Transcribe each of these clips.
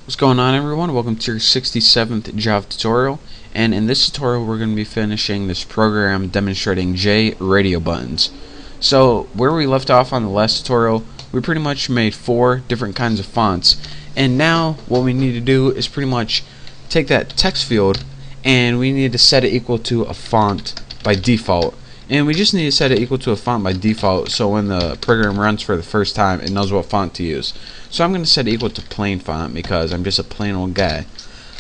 What's going on, everyone? Welcome to your 67th Java tutorial, and in this tutorial we're going to be finishing this program demonstrating J radio buttons. So where we left off on the last tutorial, we pretty much made 4 different kinds of fonts, and now what we need to do is pretty much take that text field and we need to set it equal to a font by default. And we just need to set it equal to a font by default so when the program runs for the first time it knows what font to use. So I'm going to set it equal to plain font because I'm just a plain old guy.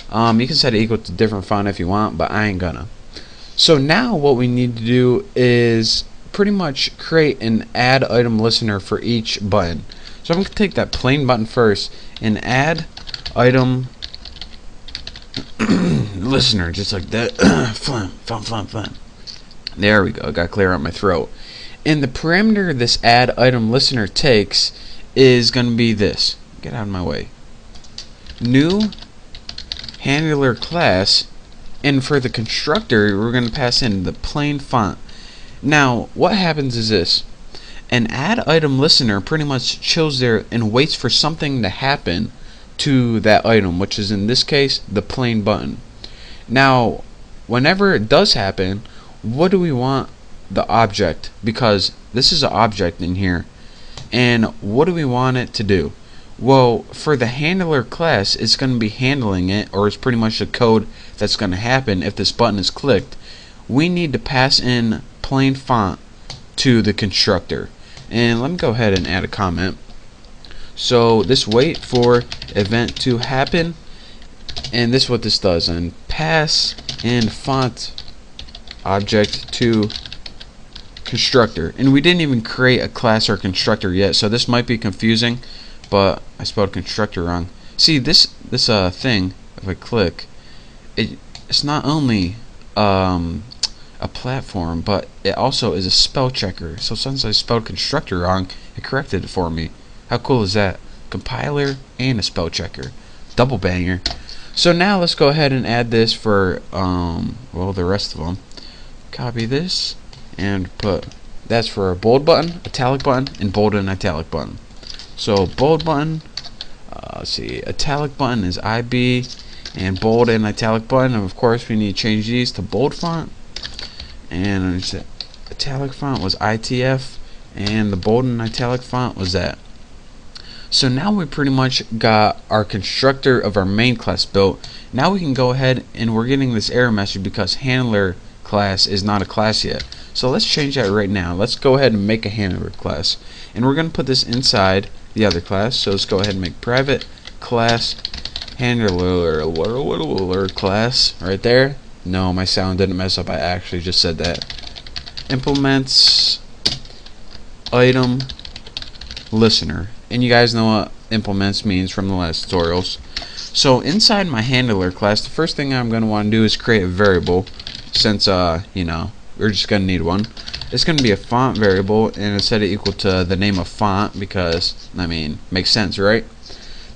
You can set it equal to different font if you want, but I ain't gonna. So now what we need to do is pretty much create an add item listener for each button. So I'm going to take that plain button first and add item listener, just like that. Fun. There we go, got to clear out my throat. And the parameter this add item listener takes is going to be this. Get out of my way. New handler class, and for the constructor we're going to pass in the plain font. Now what happens is this. An add item listener pretty much chills there and waits for something to happen to that item, which is in this case the plain button. Now whenever it does happen, what do we want the object, because this is an object in here, and what do we want it to do? Well, for the handler class, it's going to be handling it, or it's pretty much the code that's going to happen if this button is clicked. We need to pass in plain font to the constructor. And let me go ahead and add a comment. So this wait for event to happen, and this is what this does, and pass in font object to constructor. And we didn't even create a class or constructor yet, so this might be confusing, but I spelled constructor wrong. See, this thing, if I click, it's not only a platform, but it also is a spell checker. So since I spelled constructor wrong, it corrected it for me. How cool is that? Compiler and a spell checker, double banger. So now let's go ahead and add this for well, the rest of them. Copy this and put, that's for a bold button, italic button, and bold and italic button. So bold button, let's see, italic button is IB, and bold and italic button, and of course we need to change these to bold font, and italic font was ITF, and the bold and italic font was that. So now we pretty much got our constructor of our main class built. Now we can go ahead, and we're getting this error message because handler class is not a class yet. So let's change that right now. Let's go ahead and make a handler class, and we're going to put this inside the other class. So let's go ahead and make private class handler class right there. No, my sound didn't mess up. I actually just said that. Implements item listener, and you guys know what implements means from the last tutorials. So inside my handler class, the first thing I'm going to want to do is create a variable, since you know, we're just going to need one. It's going to be a font variable, and I set it equal to the name of font because, I mean, makes sense, right?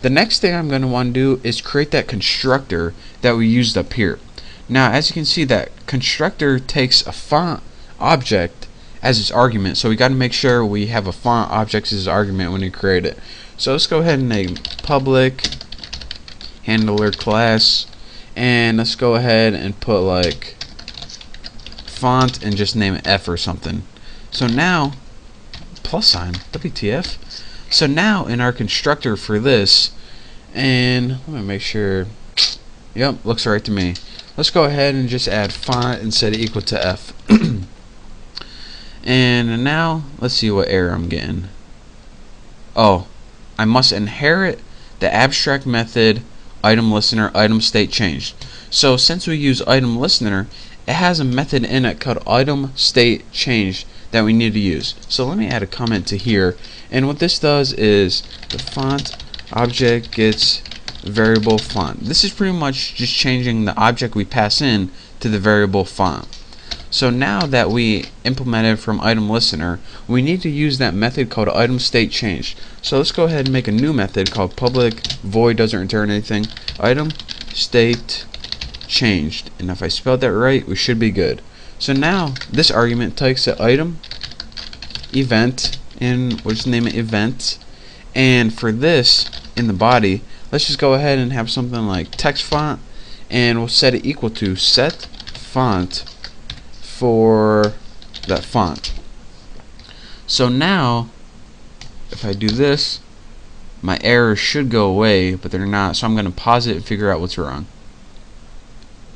The next thing I'm going to want to do is create that constructor that we used up here. Now as you can see, that constructor takes a font object as its argument, so we got to make sure we have a font object as its argument when we create it. So let's go ahead and name public handler class, and let's go ahead and put like font and just name it F or something. So now plus sign WTF. So now in our constructor for this, and let me make sure, yep, looks right to me. Let's go ahead and just add font and set it equal to F. And now let's see what error I'm getting. Oh, I must inherit the abstract method item listener item state changed. So since we use item listener, it has a method in it called item state changed that we need to use. So let me add a comment to here, and what this does is the font object gets variable font. This is pretty much just changing the object we pass in to the variable font. So now that we implemented from item listener, we need to use that method called item state changed. So let's go ahead and make a new method called public void doesn't return anything, item state changed, and if I spelled that right, we should be good. So now this argument takes the item event, and we'll just name it event, and for this in the body, let's just go ahead and have something like text font, and we'll set it equal to set font for that font. So now if I do this, my errors should go away, but they're not, so I'm going to pause it and figure out what's wrong.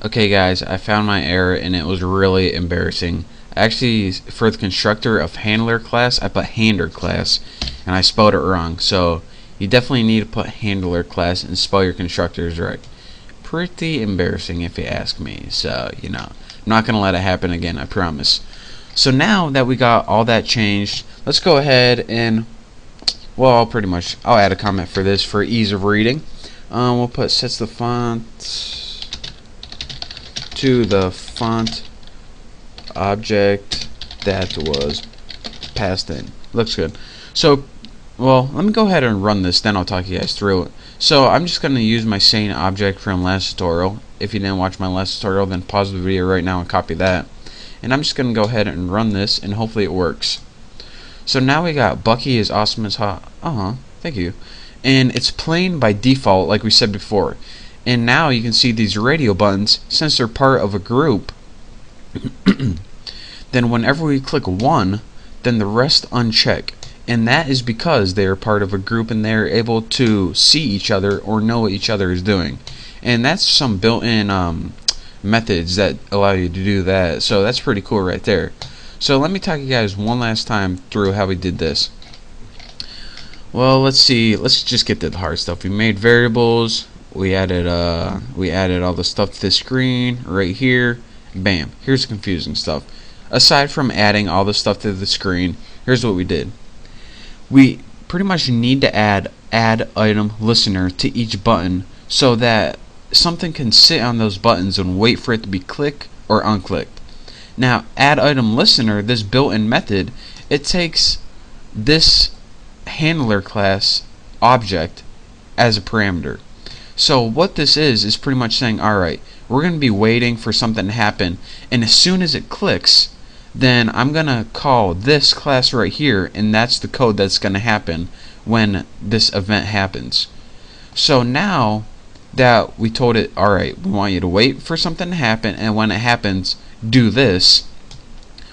Okay guys, I found my error and it was really embarrassing. Actually, for the constructor of handler class, I put handler class and I spelled it wrong. So you definitely need to put handler class and spell your constructors right. Pretty embarrassing if you ask me. So, you know, I'm not going to let it happen again, I promise. So now that we got all that changed, let's go ahead and, well, I'll add a comment for this for ease of reading. We'll put sets the font to the font object that was passed in. Looks good. So, well, let me go ahead and run this, then I'll talk you guys through it. So I'm just going to use my same object from last tutorial. If you didn't watch my last tutorial, then pause the video right now and copy that. And I'm just going to go ahead and run this, and hopefully it works. So now we got Bucky is awesome as hot. Thank you. And it's plain by default, like we said before. And now you can see these radio buttons, since they're part of a group, then whenever we click one, then the rest uncheck. And that is because they are part of a group and they're able to see each other or know what each other is doing. And that's some built-in methods that allow you to do that. So that's pretty cool right there. So let me talk you guys one last time through how we did this. Well, let's see. Let's just get to the hard stuff. We made variables. We added all the stuff to the screen right here. Bam. Here's the confusing stuff. Aside from adding all the stuff to the screen, here's what we did. We pretty much need to add item listener to each button so that something can sit on those buttons and wait for it to be clicked or unclicked. Now, add item listener, this built-in method, it takes this handler class object as a parameter. So what this is pretty much saying, alright, we're going to be waiting for something to happen, and as soon as it clicks, then I'm going to call this class right here, and that's the code that's going to happen when this event happens. So now that we told it, alright, we want you to wait for something to happen, and when it happens, do this,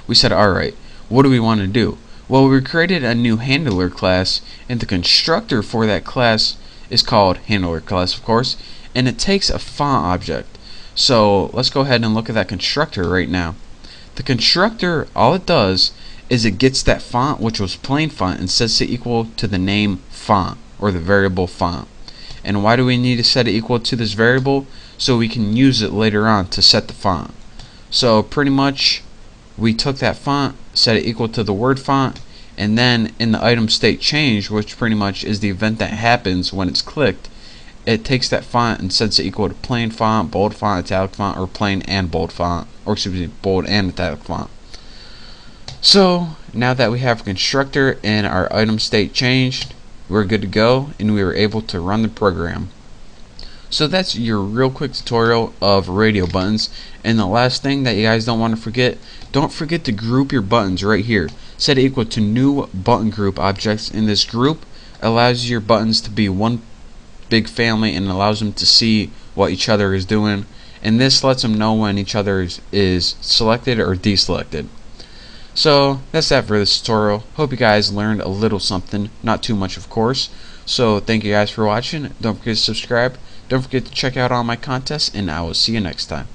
we said, alright, what do we want to do? Well, we created a new handler class, and the constructor for that class is called handler class, of course, and it takes a font object. So let's go ahead and look at that constructor right now. The constructor, all it does is it gets that font, which was plain font, and sets it equal to the name font, or the variable font. And why do we need to set it equal to this variable? So we can use it later on to set the font. So pretty much we took that font, set it equal to the word font, and then in the item state change, which pretty much is the event that happens when it's clicked, it takes that font and sets it equal to plain font, bold font, italic font, or plain and bold font, or excuse me, bold and italic font. So now that we have a constructor and our item state changed, we're good to go, and we were able to run the program. So that's your real quick tutorial of radio buttons. And the last thing that you guys don't want to forget, don't forget to group your buttons right here. Set it equal to new button group objects. In this group allows your buttons to be one big family and allows them to see what each other is doing. And this lets them know when each other is selected or deselected. So that's that for this tutorial. Hope you guys learned a little something, not too much of course. So thank you guys for watching. Don't forget to subscribe. Don't forget to check out all my contests, and I will see you next time.